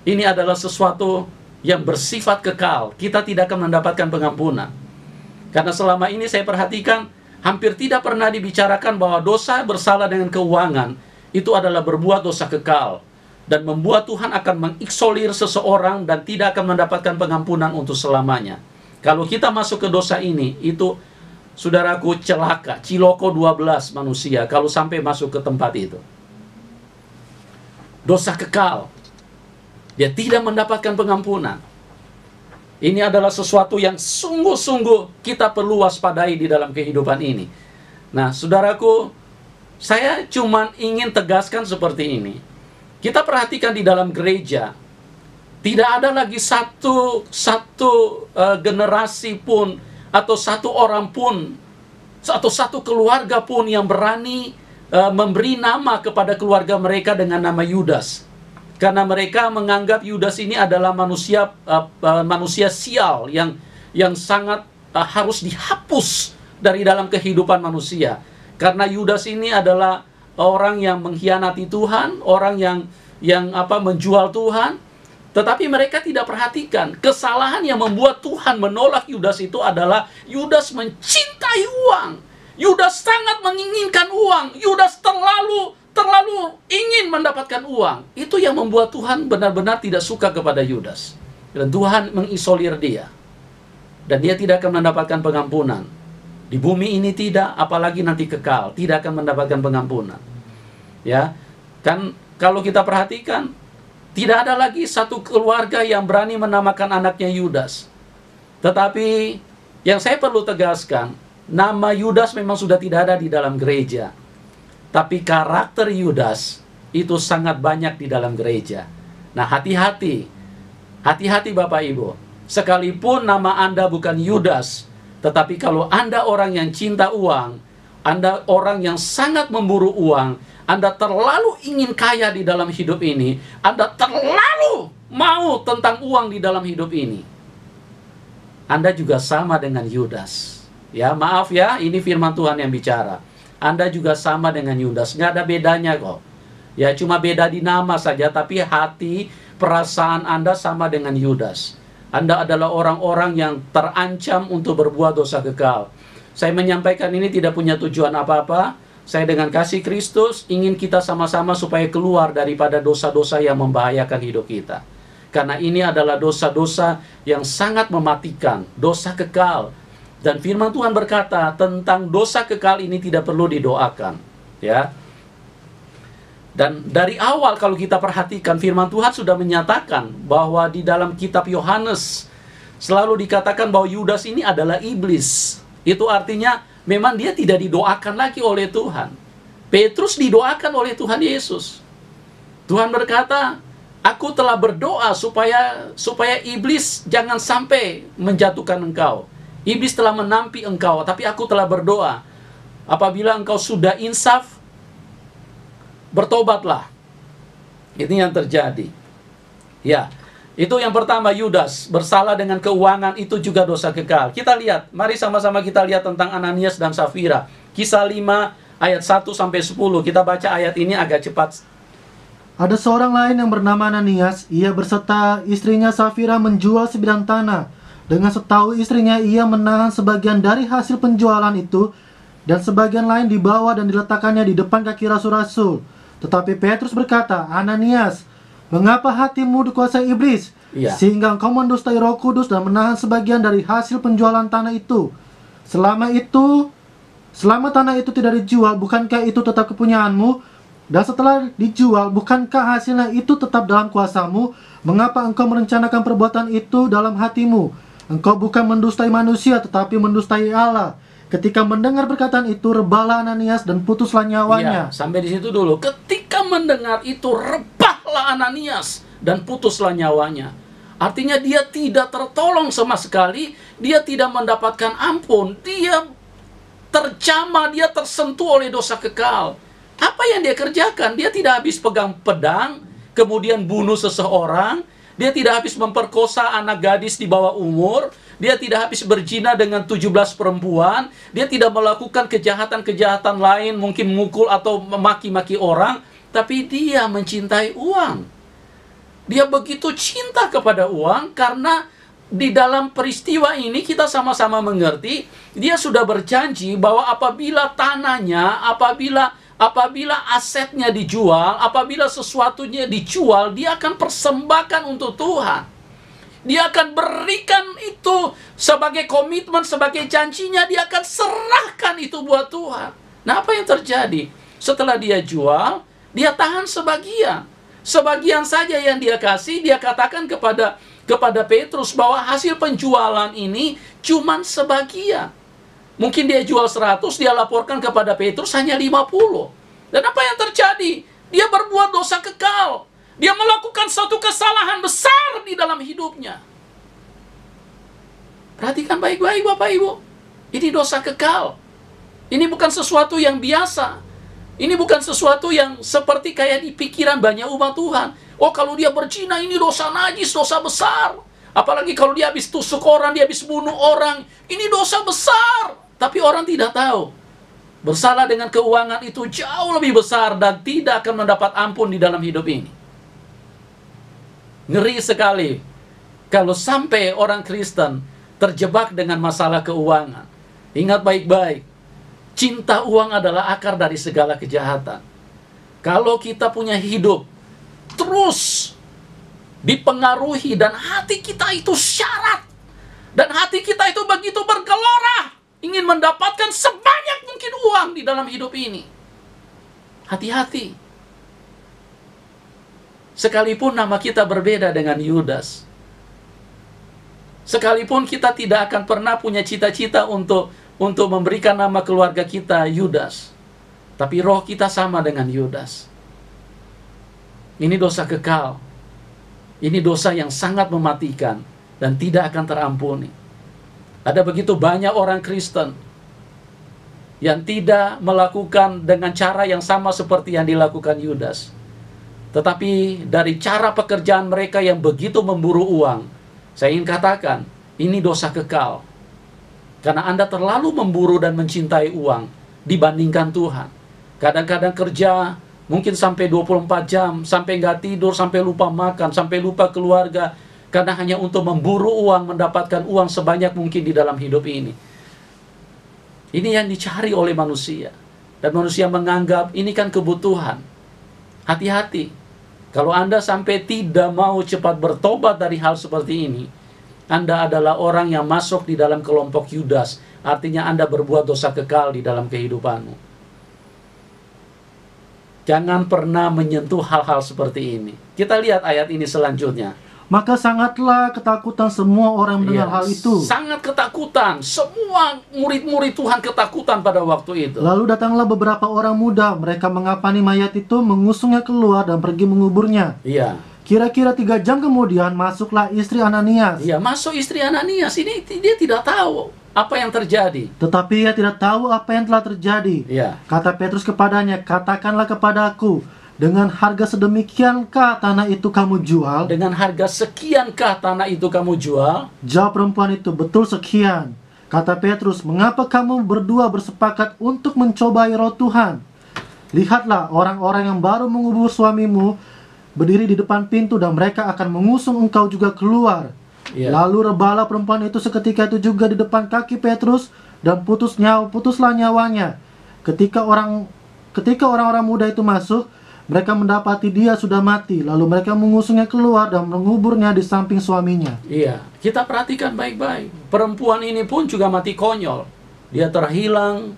ini adalah sesuatu yang bersifat kekal. Kita tidak akan mendapatkan pengampunan. Karena selama ini saya perhatikan, hampir tidak pernah dibicarakan bahwa dosa bersalah dengan keuangan itu adalah berbuat dosa kekal dan membuat Tuhan akan mengisolir seseorang dan tidak akan mendapatkan pengampunan untuk selamanya. Kalau kita masuk ke dosa ini, itu saudaraku celaka, ciloko 12 manusia kalau sampai masuk ke tempat itu. Dosa kekal. Dia tidak mendapatkan pengampunan. Ini adalah sesuatu yang sungguh-sungguh kita perlu waspadai di dalam kehidupan ini. Nah, saudaraku, saya cuma ingin tegaskan seperti ini. Kita perhatikan di dalam gereja, tidak ada lagi satu generasi pun, atau satu orang pun, atau satu keluarga pun yang berani memberi nama kepada keluarga mereka dengan nama Yudas. Karena mereka menganggap Yudas ini adalah manusia sial yang sangat harus dihapus dari dalam kehidupan manusia. Karena Yudas ini adalah orang yang mengkhianati Tuhan, orang yang menjual Tuhan. Tetapi mereka tidak perhatikan kesalahan yang membuat Tuhan menolak Yudas itu adalah Yudas mencintai uang. Yudas sangat menginginkan uang. Yudas terlalu ingin mendapatkan uang. Itu yang membuat Tuhan benar-benar tidak suka kepada Yudas. Dan Tuhan mengisolir dia. Dan dia tidak akan mendapatkan pengampunan. Di bumi ini tidak, apalagi nanti kekal. Tidak akan mendapatkan pengampunan. Ya, kan kalau kita perhatikan, tidak ada lagi satu keluarga yang berani menamakan anaknya Yudas. Tetapi yang saya perlu tegaskan, nama Yudas memang sudah tidak ada di dalam gereja. Tapi karakter Yudas itu sangat banyak di dalam gereja. Nah, hati-hati. Hati-hati Bapak Ibu. Sekalipun nama Anda bukan Yudas, tetapi kalau Anda orang yang cinta uang, Anda orang yang sangat memburu uang, Anda terlalu ingin kaya di dalam hidup ini, Anda terlalu mau tentang uang di dalam hidup ini, Anda juga sama dengan Yudas. Ya, maaf ya, ini firman Tuhan yang bicara. Anda juga sama dengan Yudas, nggak ada bedanya kok. Ya, cuma beda di nama saja, tapi hati, perasaan Anda sama dengan Yudas. Anda adalah orang-orang yang terancam untuk berbuat dosa kekal. Saya menyampaikan ini tidak punya tujuan apa-apa, saya dengan kasih Kristus ingin kita sama-sama supaya keluar daripada dosa-dosa yang membahayakan hidup kita. Karena ini adalah dosa-dosa yang sangat mematikan, dosa kekal. Dan firman Tuhan berkata tentang dosa kekal ini tidak perlu didoakan, ya. Dan dari awal kalau kita perhatikan, firman Tuhan sudah menyatakan bahwa di dalam kitab Yohanes selalu dikatakan bahwa Yudas ini adalah iblis. Itu artinya memang dia tidak didoakan lagi oleh Tuhan. Petrus didoakan oleh Tuhan Yesus. Tuhan berkata, aku telah berdoa supaya iblis jangan sampai menjatuhkan engkau. Iblis telah menampi engkau, tapi aku telah berdoa. Apabila engkau sudah insaf, bertobatlah. Ini yang terjadi. Ya, itu yang pertama, Yudas bersalah dengan keuangan, itu juga dosa kekal. Kita lihat, mari sama-sama kita lihat tentang Ananias dan Safira. Kisah 5 ayat 1-10. Kita baca ayat ini agak cepat. Ada seorang lain yang bernama Ananias. Ia berserta istrinya Safira menjual sebidang tanah. Dengan setahu istrinya, ia menahan sebagian dari hasil penjualan itu, dan sebagian lain dibawa dan diletakkannya di depan kaki rasul-rasul. Tetapi Petrus berkata, Ananias, mengapa hatimu dikuasai iblis? Iya. Sehingga engkau mendustai Roh Kudus dan menahan sebagian dari hasil penjualan tanah itu. Selama tanah itu tidak dijual, bukankah itu tetap kepunyaanmu? Dan setelah dijual, bukankah hasilnya itu tetap dalam kuasamu? Mengapa engkau merencanakan perbuatan itu dalam hatimu? Engkau bukan mendustai manusia, tetapi mendustai Allah. Ketika mendengar perkataan itu, rebahlah Ananias dan putuslah nyawanya. Ya, sampai di situ dulu. Ketika mendengar itu, rebahlah Ananias dan putuslah nyawanya. Artinya dia tidak tertolong sama sekali, dia tidak mendapatkan ampun, dia terjamah, dia tersentuh oleh dosa kekal. Apa yang dia kerjakan? Dia tidak habis pegang pedang, kemudian bunuh seseorang. Dia tidak habis memperkosa anak gadis di bawah umur. Dia tidak habis berzina dengan 17 perempuan. Dia tidak melakukan kejahatan-kejahatan lain, mungkin mukul atau memaki-maki orang. Tapi dia mencintai uang. Dia begitu cinta kepada uang karena di dalam peristiwa ini kita sama-sama mengerti, dia sudah berjanji bahwa apabila tanahnya, apabila asetnya dijual, apabila sesuatunya dijual, dia akan persembahkan untuk Tuhan. Dia akan berikan itu sebagai komitmen, sebagai janjinya, dia akan serahkan itu buat Tuhan. Nah, apa yang terjadi? Setelah dia jual, dia tahan sebagian. Sebagian saja yang dia kasih, dia katakan kepada Petrus bahwa hasil penjualan ini cuma sebagian. Mungkin dia jual 100, dia laporkan kepada Petrus hanya 50. Dan apa yang terjadi? Dia berbuat dosa kekal. Dia melakukan satu kesalahan besar di dalam hidupnya. Perhatikan baik-baik Bapak Ibu. Ini dosa kekal. Ini bukan sesuatu yang biasa. Ini bukan sesuatu yang seperti kayak di pikiran banyak umat Tuhan. Oh, kalau dia berzina ini dosa najis, dosa besar. Apalagi kalau dia habis tusuk orang, dia habis bunuh orang. Ini dosa besar. Tapi orang tidak tahu. Bersalah dengan keuangan itu jauh lebih besar dan tidak akan mendapat ampun di dalam hidup ini. Ngeri sekali kalau sampai orang Kristen terjebak dengan masalah keuangan. Ingat baik-baik, cinta uang adalah akar dari segala kejahatan. Kalau kita punya hidup terus dipengaruhi dan hati kita itu syarat, dan hati kita itu begitu bergelora, ingin mendapatkan sebanyak mungkin uang di dalam hidup ini. Hati-hati. Sekalipun nama kita berbeda dengan Yudas, sekalipun kita tidak akan pernah punya cita-cita untuk memberikan nama keluarga kita Yudas, tapi roh kita sama dengan Yudas. Ini dosa kekal. Ini dosa yang sangat mematikan dan tidak akan terampuni. Ada begitu banyak orang Kristen yang tidak melakukan dengan cara yang sama seperti yang dilakukan Yudas. Tetapi dari cara pekerjaan mereka yang begitu memburu uang, saya ingin katakan, ini dosa kekal. Karena Anda terlalu memburu dan mencintai uang dibandingkan Tuhan. Kadang-kadang kerja mungkin sampai 24 jam, sampai nggak tidur, sampai lupa makan, sampai lupa keluarga. Karena hanya untuk memburu uang, mendapatkan uang sebanyak mungkin di dalam hidup ini. Ini yang dicari oleh manusia. dan manusia menganggap ini kan kebutuhan. Hati-hati. Kalau Anda sampai tidak mau cepat bertobat dari hal seperti ini, Anda adalah orang yang masuk di dalam kelompok Yudas. Artinya Anda berbuat dosa kekal di dalam kehidupanmu. Jangan pernah menyentuh hal-hal seperti ini. Kita lihat ayat ini selanjutnya. Maka sangatlah ketakutan semua orang mendengar hal itu. Sangat ketakutan. Semua murid-murid Tuhan ketakutan pada waktu itu. Lalu datanglah beberapa orang muda. Mereka mengapani mayat itu, mengusungnya keluar dan pergi menguburnya. Iya. Kira-kira 3 jam kemudian masuklah istri Ananias. Iya, masuk istri Ananias. Ini dia tidak tahu apa yang terjadi. Tetapi ia tidak tahu apa yang telah terjadi. Iya. Kata Petrus kepadanya, katakanlah kepadaku, dengan harga sedemikiankah tanah itu kamu jual? Dengan harga sekiankah tanah itu kamu jual? Jawab perempuan itu, betul sekian. Kata Petrus, mengapa kamu berdua bersepakat untuk mencobai roh Tuhan? Lihatlah, orang-orang yang baru mengubur suamimu berdiri di depan pintu dan mereka akan mengusung engkau juga keluar. Iya. Lalu rebalah perempuan itu seketika itu juga di depan kaki Petrus dan putuslah nyawanya. Ketika orang-orang muda itu masuk, mereka mendapati dia sudah mati. Lalu mereka mengusungnya keluar dan menguburnya di samping suaminya. Iya, kita perhatikan baik-baik. Perempuan ini pun juga mati konyol. Dia terhilang,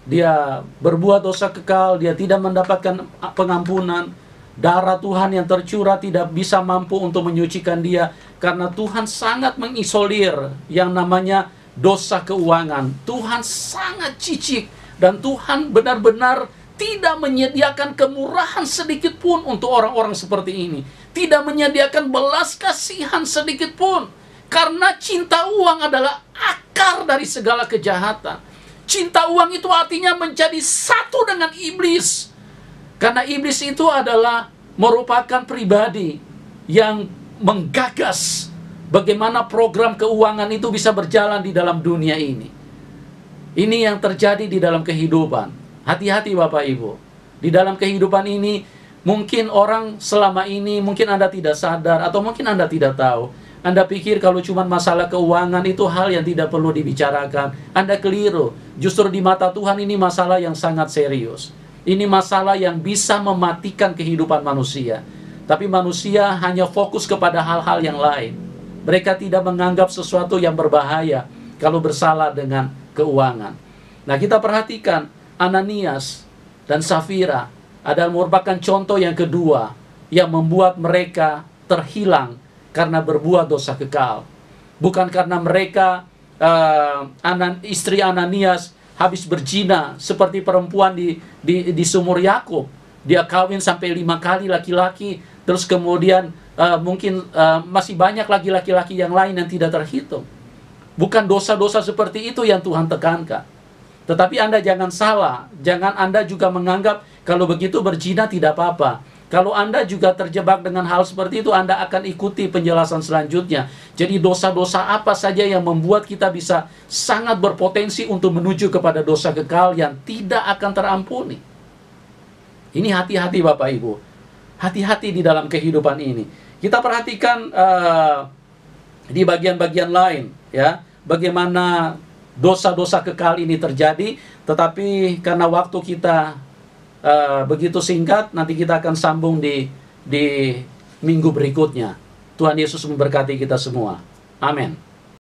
dia berbuat dosa kekal, dia tidak mendapatkan pengampunan. Darah Tuhan yang tercurah tidak bisa mampu untuk menyucikan dia. Karena Tuhan sangat mengisolir yang namanya dosa keuangan. Tuhan sangat cicik. Dan Tuhan benar-benar tidak menyediakan kemurahan sedikit pun untuk orang-orang seperti ini. Tidak menyediakan belas kasihan sedikit pun. Karena cinta uang adalah akar dari segala kejahatan. Cinta uang itu artinya menjadi satu dengan iblis. Karena iblis itu adalah merupakan pribadi yang menggagas bagaimana program keuangan itu bisa berjalan di dalam dunia ini. Ini yang terjadi di dalam kehidupan. Hati-hati Bapak Ibu. Di dalam kehidupan ini, mungkin orang selama ini, mungkin Anda tidak sadar, atau mungkin Anda tidak tahu. Anda pikir kalau cuma masalah keuangan itu hal yang tidak perlu dibicarakan. Anda keliru. Justru di mata Tuhan ini masalah yang sangat serius. Ini masalah yang bisa mematikan kehidupan manusia. Tapi manusia hanya fokus kepada hal-hal yang lain. Mereka tidak menganggap sesuatu yang berbahaya kalau bersalah dengan keuangan. Nah, kita perhatikan Ananias dan Safira adalah merupakan contoh yang kedua yang membuat mereka terhilang karena berbuat dosa kekal. Bukan karena mereka istri Ananias habis berzina seperti perempuan di sumur Yakub. Dia kawin sampai 5 kali laki-laki, terus kemudian mungkin masih banyak lagi laki-laki yang lain yang tidak terhitung. Bukan dosa-dosa seperti itu yang Tuhan tekankan. Tetapi Anda jangan salah, jangan Anda juga menganggap kalau begitu berzina tidak apa-apa. Kalau Anda juga terjebak dengan hal seperti itu, Anda akan ikuti penjelasan selanjutnya. Jadi dosa-dosa apa saja yang membuat kita bisa sangat berpotensi untuk menuju kepada dosa kekal yang tidak akan terampuni. Ini hati-hati Bapak Ibu. Hati-hati di dalam kehidupan ini. Kita perhatikan di bagian-bagian lain, ya, bagaimana dosa-dosa kekal ini terjadi. Tetapi karena waktu kita begitu singkat, nanti kita akan sambung di minggu berikutnya. Tuhan Yesus memberkati kita semua. Amin.